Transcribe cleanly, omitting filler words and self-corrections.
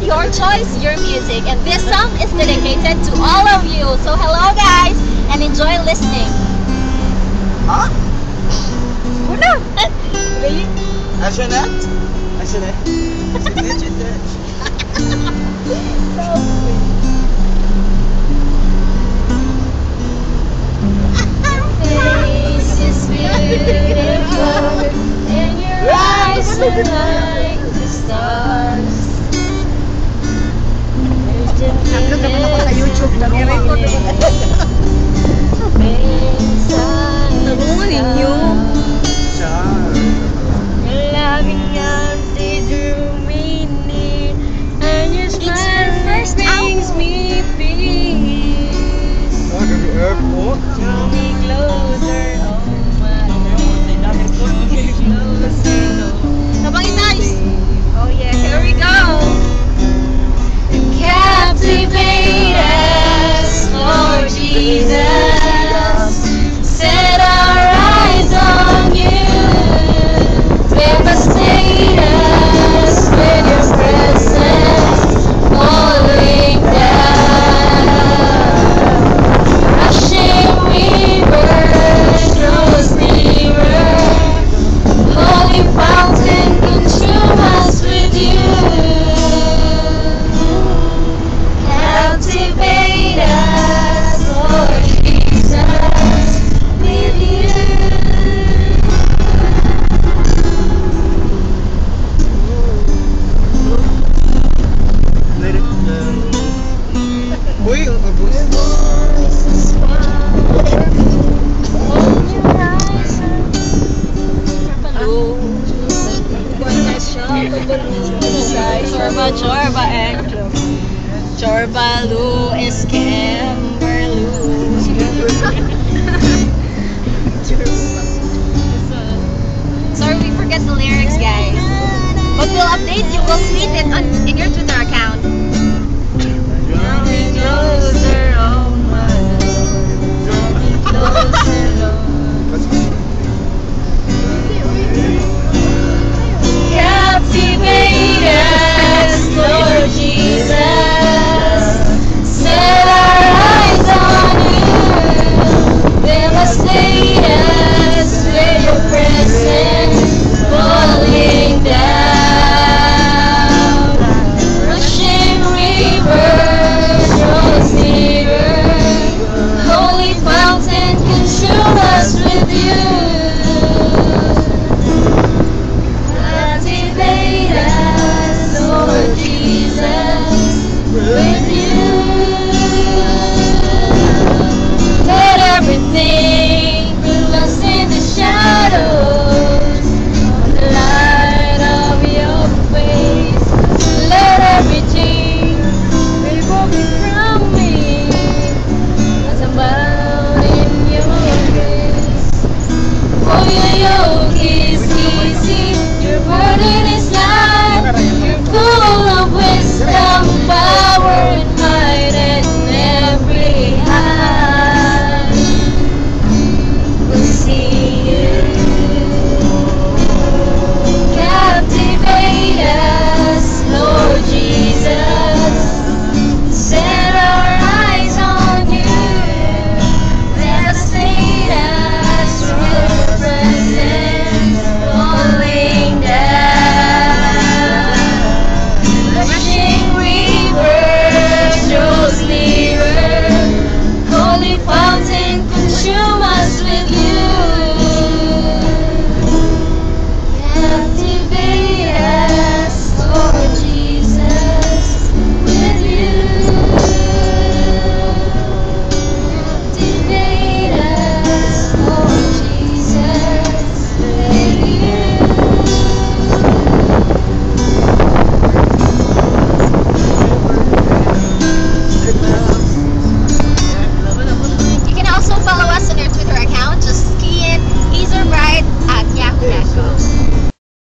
your choice, your music. And this song is dedicated to all of you. So hello guys, and enjoy listening. Huh? Una! Really? Ashenet? Ashenet? Face is beautiful, and your eyes are like the stars. Upload naman ako sa YouTube. Nag-record naman ako. Nabungo ninyo. Loving out they drew me near, and your smile brings me peace. Draw me closer, oh my God. Draw me closer. Sabangin nice. Oh yeah, here we go. Captivate us, Lord Jesus. Set our eyes on you. Devastate us with your presence, falling down. Rushing river, flows river. Holy fountain, consume us with you. Captivate us, Lord Jesus, with you. Uy, ang abos. Chorba and Chorbalu is Camberlu. Sorry, we forget the lyrics, guys. But we'll update you. We'll tweet it in your Twitter